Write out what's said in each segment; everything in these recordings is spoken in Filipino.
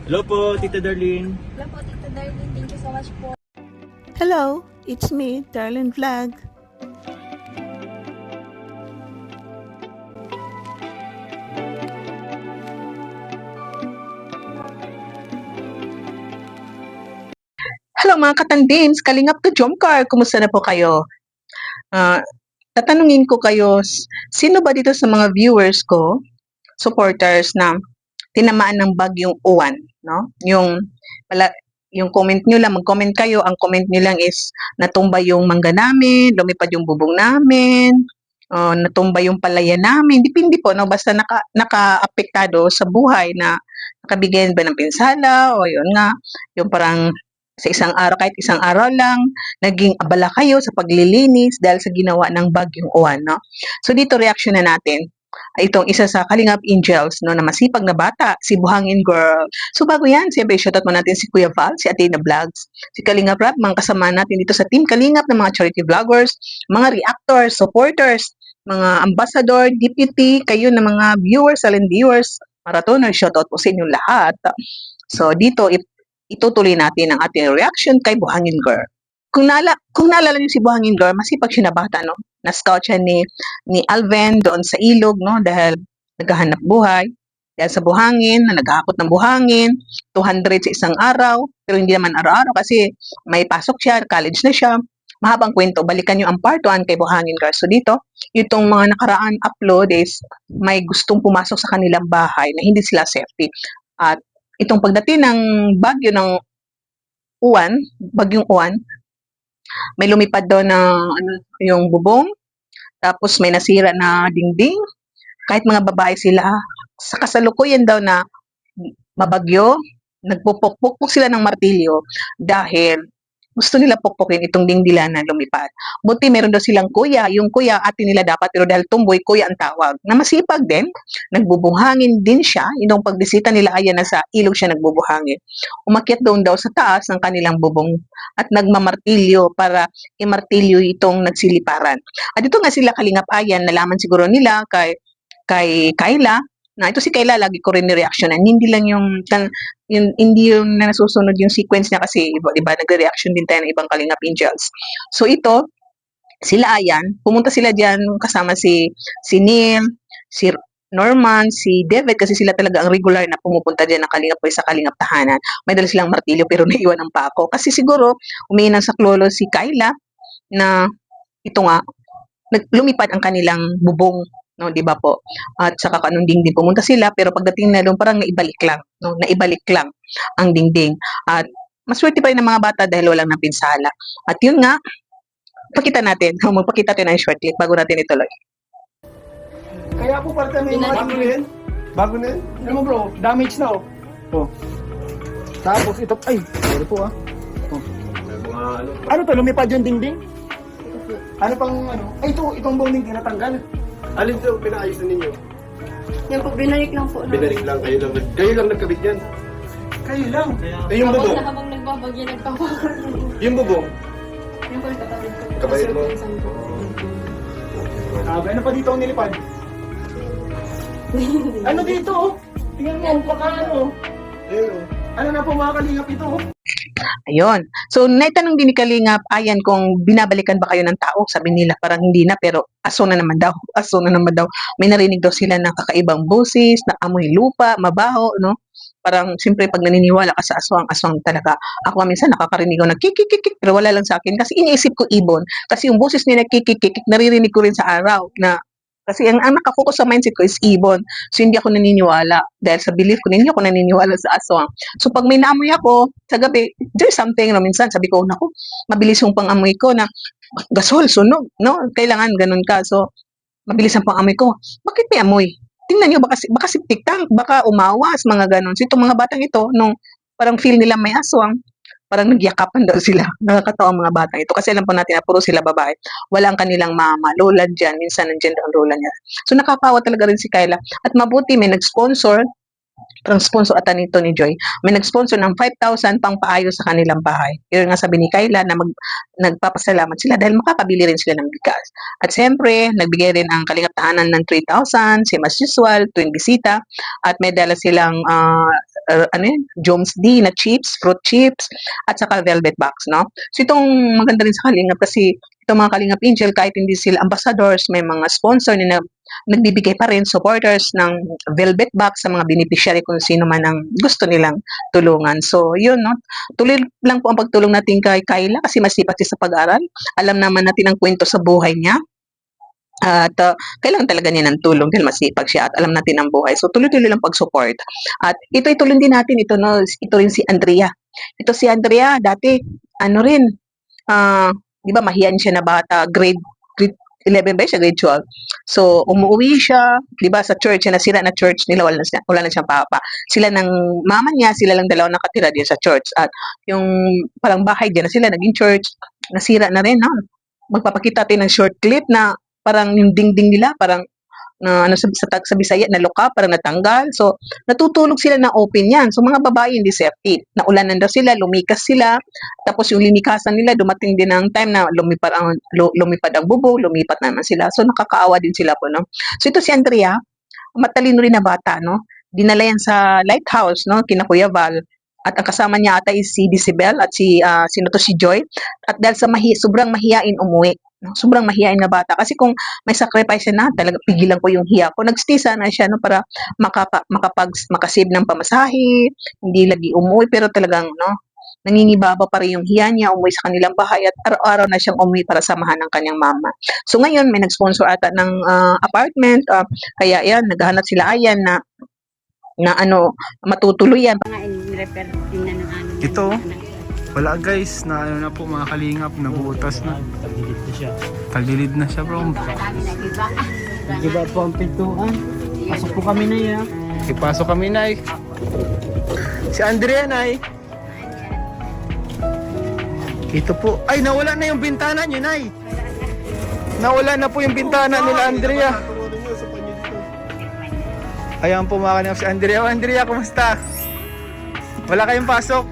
Hello po, Tita Darlene. Hello po, Tita Darlene. Thank you so much po. Hello, it's me, Darlene Vlog. Hello mga katandims, Kalingap to Jomcar, kumusta na po kayo? Ah, tatanungin ko kayo, sino ba dito sa mga viewers ko, supporters na tinamaan ng bagyong uwan, no? Yung comment nyo lang, mag-comment kayo, ang comment nyo lang is natumba yung mangga namin, lumipad yung bubong namin, natumba yung palaya namin, depende po, no? Basta naka-apektado sa buhay na nakabigyan ba ng pinsala, o yun nga, yung parang sa isang araw, kahit isang araw lang, naging abala kayo sa paglilinis dahil sa ginawa ng bagyong uwan, no? So dito, reaction na natin. Itong isa sa Kalingap Angels, no, na masipag na bata, si Buhangin Girl. So bago yan, siyempre, shoutout mo natin si Kuya Val, si Athena Vlogs, si Kalingap Rap, mga kasama natin dito sa Team Kalingap ng mga charity vloggers, mga reactors, supporters, mga ambassador, deputy, kayo na mga viewers, silent viewers, marathoners, shoutout po sa inyong lahat. So dito, itutuloy natin ang ating reaction kay Buhangin Girl. Kung naalala niyo si Buhangin Girl, masipag siya na bata, no? Na-scout siya ni Alvin doon sa ilog, no? Dahil naghahanap buhay. Dahil sa buhangin, na naghahakot ng buhangin, 200 sa isang araw, pero hindi naman araw-araw kasi may pasok siya, college na siya. Mahabang kwento, balikan niyo ang part 1 kay Buhangin Girl. So dito, itong mga nakaraan upload is may gustong pumasok sa kanilang bahay na hindi sila safety. At itong pagdating ng bagyong uwan, may lumipad daw na yung bubong, tapos may nasira na dingding. Kahit mga babae sila, sa kasalukuyan daw na mabagyo, nagpupukpok sila ng martilyo dahil gusto nila pukpukin itong dingdilan na lumipad. Buti meron daw silang kuya, yung kuya atin nila dapat, pero dahil tumboy, kuya ang tawag. Na masipag din, nagbubuhangin din siya, yung pagbisita nila ayan na sa ilog siya nagbubuhangin. Umakyat doon daw sa taas ng kanilang bubong at nagmamartilyo para imartilyo itong nagsiliparan. At ito nga sila Kalingap Ayan, nalaman siguro nila kay Kayla, na ito si Kayla, lagi ko rin ni-reactionan. Hindi lang hindi yung na nasusunod yung sequence niya kasi iba nagre-reaction din tayo ng ibang Kalingap Angels. So ito, sila Ayan, pumunta sila diyan kasama si Neil, si Norman, si David, kasi sila talaga ang regular na pumupunta diyan ng Kalingap Boy sa Kalingap Tahanan. May dala silang martilyo pero naiwan ang pako. Kasi siguro, umiinan sa klolo si Kayla na ito nga, lumipad ang kanilang bubong, no, 'di ba po? At saka kanong dingding pumunta sila, pero pagdating na doon parang naibalik lang, no, naibalik lang ang dingding. At maswerte pa rin ang mga bata dahil walang napinsala. At yun nga, pakita natin, magpakita tayo ng short clip bago natin ituloy. Kaya po pala may mga bago na yan. Bago na yan. Ano mo bro, damage na oh. Oh. Tapos ito, ay, sorry po ah. Oh. Ano to, lumipad yung dingding? Ano pang ano? Ay itong buong dingding natanggal. Alin to, pinaayos na ninyo? Yan po, binalik lang po. Binalik lang, kayo lang nagkabit yan. Kayo lang. Eh, yung bubong, Habang nagbabagyo, nagpapakar. yung bubong, Yan po, kapatid ko. Kapatid mo? Kasi po. Ano pa dito ang nilipad? Ano dito oh? Tingnan mo, baka ano. ayun o. Ano na po mga kalingap ito oh? Ayun. So, naitanong din ni Kalingap Ayan kung binabalikan ba kayo ng tao. Sabi nila parang hindi na, pero aso na naman daw. Aso na naman daw. May narinig daw sila ng kakaibang boses, na amoy lupa, mabaho, no? Parang, siyempre, pag naniniwala ka sa aswang, aswang talaga. Ako minsan nakakarinig ako ng kikikikik, pero wala lang sa akin. Kasi iniisip ko ibon. Kasi yung boses nila kikikikik, naririnig ko rin sa araw na kasi ang nakafocus sa mindset ko is ibon. So, hindi ako naniniwala. Dahil sa belief ko, hindi ako naniniwala sa aswang. So, pag may naamoy ako, sa gabi, there's something, no, minsan, sabi ko, naku, mabilis yung pang-amoy ko na, gasol, sunog, no? Kailangan ganun ka. So, mabilis ang pang-amoy ko. Bakit may amoy? Tingnan nyo, baka septic tank, baka umawas, mga ganun. So, itong mga batang ito, nung parang feel nila may aswang, parang nagyakapan daw sila. Nakakatawa ang mga batang ito. Kasi alam po natin na puro sila babae. Walang kanilang mama. Lola dyan. Minsan nandiyan daw ang lola niya. So nakakawa talaga rin si Kayla. At mabuti may nag-sponsor, parang sponsor ata nito ni Joy, may nag-sponsor ng 5,000 pang paayos sa kanilang bahay. Yun nga sabi ni Kayla na nagpapasalamat sila dahil makakabili rin sila ng bigas. At siyempre, nagbigay rin ang Kalingap Tahanan ng 3,000, same as usual, tuwing bisita. At may dala silang ano yun, Jones D na chips, fruit chips, at saka velvet box, no? So itong maganda rin sa Kalingap kasi itong mga Kalingap Angel, kahit hindi sila ambassadors, may mga sponsor na nagbibigay pa rin supporters ng velvet box sa mga beneficiary kung sino man ang gusto nilang tulungan. So yun, no? Tuloy lang po ang pagtulong natin kay Kyla kasi masipag siya sa pag-aral. Alam naman natin ang kwento sa buhay niya. At kailangan talaga niya ng tulong dahil masipag siya at alam natin ang buhay. So tuloy-tuloy lang pag-support. At ito itulong din natin, ito rin si Andrea. Ito si Andrea, dati ano rin, di ba mahiyan siya na bata, grade 11 ba siya, grade 12. So umuwi siya, di ba sa church, nasira na church nila, wala na siyang papa. Sila ng mama niya, sila lang dalawa nakatira din sa church. At yung parang bahay din na sila, naging church, nasira na rin, no? Magpapakita tayo ng short clip na parang yung dingding nila, parang na ano sa Bisaya na luka, parang natanggal. So natutulog sila na open yan. So mga babae hindi safety. Naulanan daw sila, lumikas sila. Tapos yung limikasan nila, dumating din ang time na lumipad ang bubong, lumipat naman sila. So nakakaawa din sila po, no? So ito si Andrea, matalino rin na bata, no? Dinala yan sa lighthouse, no? Kina Kuya Val. At ang kasama niya ata is si Decibel at sino to, si Joy. At dahil sa sobrang mahiyain umuwi. No? Sobrang mahiyain na bata. Kasi kung may sacrifice na, talaga pigilan ko yung hiya ko. Nag-stay sana siya, no, para makasave ng pamasahe, hindi lagi umuwi, pero talagang, no, nangingibaba pa rin yung hiya niya, umuwi sa kanilang bahay at araw-araw na siyang umuwi para samahan ng kanyang mama. So ngayon, may nag-sponsor ata ng apartment, kaya yan, naghahanap sila ayan na ano, matutuluyan. Ito, wala guys, na ano na po mga Kalingap, nabutas na. Tagilid na siya bro. Diba po ang pintuan? Pasok po kami na yan. Ipasok kami na Si Andrea na Ito po. Ay, nawala na yung bintana niyo, Nay. Nawala na po yung bintana nila, Andrea. Ayan po mga Kalingap si Andrea. Oh, Andrea, kumusta? Wala kayong pasok?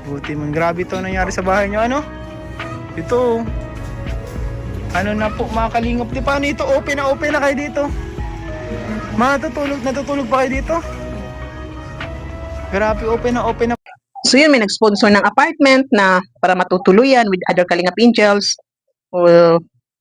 Buti man, grabe ito nangyari sa bahay niyo. Ano? Ito. Ano na po mga Kalingap. Di paano ito? Open na kayo dito. Natutulog pa kayo dito? Grabe, open na. So yun, may nag-sponsor ng apartment na para matutuluyan with other Kalingap Angels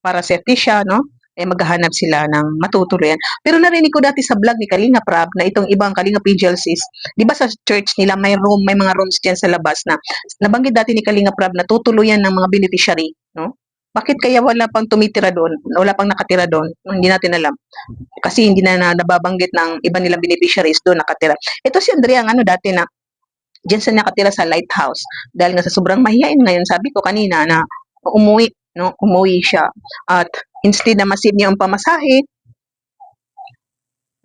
para safety siya, no? Maghahanap sila ng matutuluyan. Pero narinig ko dati sa vlog ni Kalingap Rab na itong ibang Kalingap Angels is, di ba sa church nila may mga rooms dyan sa labas na nabanggit dati ni Kalingap Rab na tutuluyan ng mga beneficiary, no? Bakit kaya wala pang tumitira doon? Wala pang nakatira doon? Hindi natin alam. Kasi hindi na nababanggit ng iba nilang beneficiaries doon nakatira. Ito si Andrea, ang ano dati na diyan sa nakatira sa lighthouse. Dahil nga sa sobrang mahihain ngayon, sabi ko kanina na umuwi siya. At instead na masave niya ang pamasahe,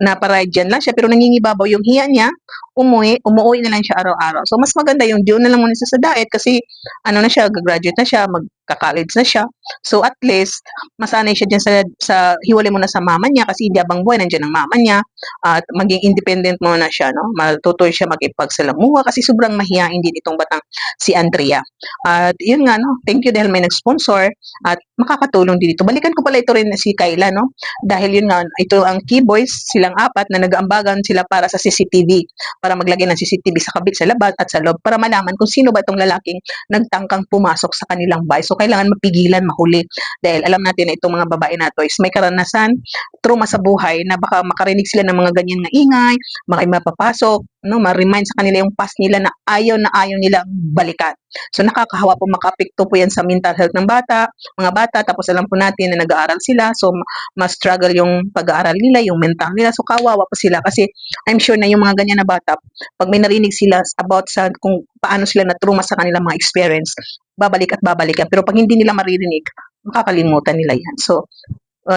na para dyan lang siya, pero nangingibabaw yung hiya niya, umuwi na lang siya araw-araw. So, mas maganda yung doon na lang muna sa diet kasi, ano na siya, gagraduate na siya, magka-college na siya. So, at least, masanay siya dyan sa hiwalay muna sa mama niya kasi hindi abang buhay, nandiyan ang mama niya, at maging independent muna siya, no? Matutoy siya makipagsalamuha kasi sobrang mahihain din itong batang si Andrea. At yun nga, no? Thank you dahil may nag-sponsor at makakatulong din ito. Balikan ko pala ito rin si Kyla, no? Dahil yun nga, ito ang key boys, silang apat na nag-aambagan sila para sa CCTV, para maglagay ng CCTV sa labas at sa loob para malaman kung sino ba itong lalaking nagtangkang pumasok sa kanilang bahay. So kailangan mapigilan, mahuli dahil alam natin na itong mga babae na ito is may karanasan, trauma sa buhay na baka makarinig sila ng mga ganyan na ingay, mapapasok, no, ma-remind sa kanila yung past nila na ayaw nilang balikan. So nakakahawa po, makapekto po yan sa mental health ng mga bata, tapos alam po natin na nag-aaral sila, so mas struggle yung pag-aaral nila, yung mental nila, so kawawa po sila kasi I'm sure na yung mga ganyan na bata, pag may narinig sila about sa kung paano sila na-trauma sa kanilang mga experience, babalik at babalikan, pero pag hindi nila maririnig, makakalimutan nila yan. So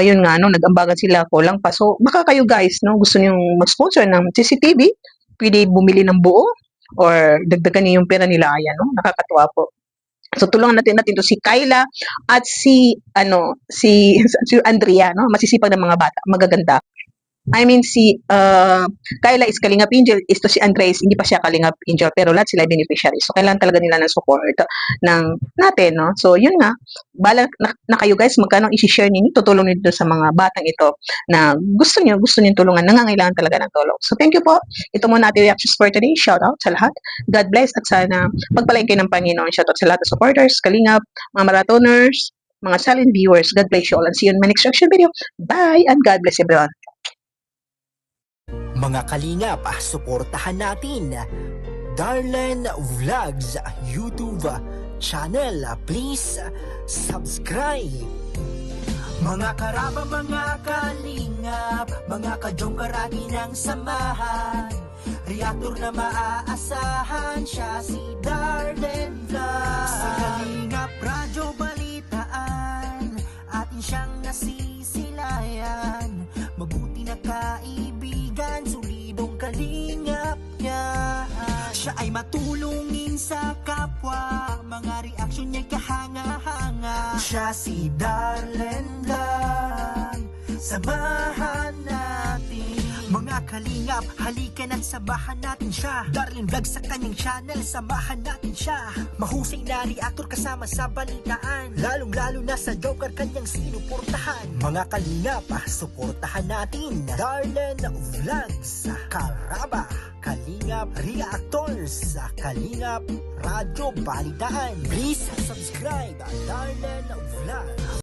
yun nga, no, nag-ambagan sila, kulang pa. So baka kayo guys, no, gusto niyo mag-sponsor ng CCTV, pwede bumili ng buo or dagdagan niyo yung pera nila, ayan, no? Nakakatuwa po. So tulungan natin to si Kyla at si Andrea, no? Masisipag ng mga bata, magaganda. si Kyla is Kalingap Angel, ito si Andres, hindi pa siya Kalingap Angel, pero lahat sila beneficiary. So, kailangan talaga nila ng support natin, no? So, yun nga, bala na kayo guys, magkano i-share ninyo, tutulong nito sa mga batang ito na gusto niyo tulungan, nangangailangan talaga ng tulong. So, thank you po. Ito muna ating reactions for today. Shout out sa lahat. God bless at sana pagpalain kayo ng Panginoon. Shout out sa lahat ng supporters, Kalingap, mga marathoners, mga silent viewers. God bless you all and see you in my next reaction video. Bye and God bless everyone. Mga kalingap, suportahan natin Darlen Vlogs YouTube channel. Please subscribe. Mga karaba, mga kalingap, mga kadyong karagi ng samahan, reactor na maaasahan, siya si Darlen Vlogs. Sa Kalingap Radyo Balitaan, atin siyang nasisilayan, mabuti na kaibigan, solidong kalingap niya. Siya ay matulungin sa kapwa, mga reaksyon niya'y kahanga-hanga. Siya si Darlen Vlog, samahan natin. Mga kalingap, halikan at samahan natin siya. Darlen Vlog sa kanyang channel, samahan natin siya. Mahusay na reactor kasama sa balitaan, lalong-lalo na sa Joker kanyang sinuportahan. Mga kalingap, suportahan natin Darlen Vlogs, Karaba, Kalingap Reactors, Kalingap Radyo Balitaan. Please subscribe Darlen Vlog.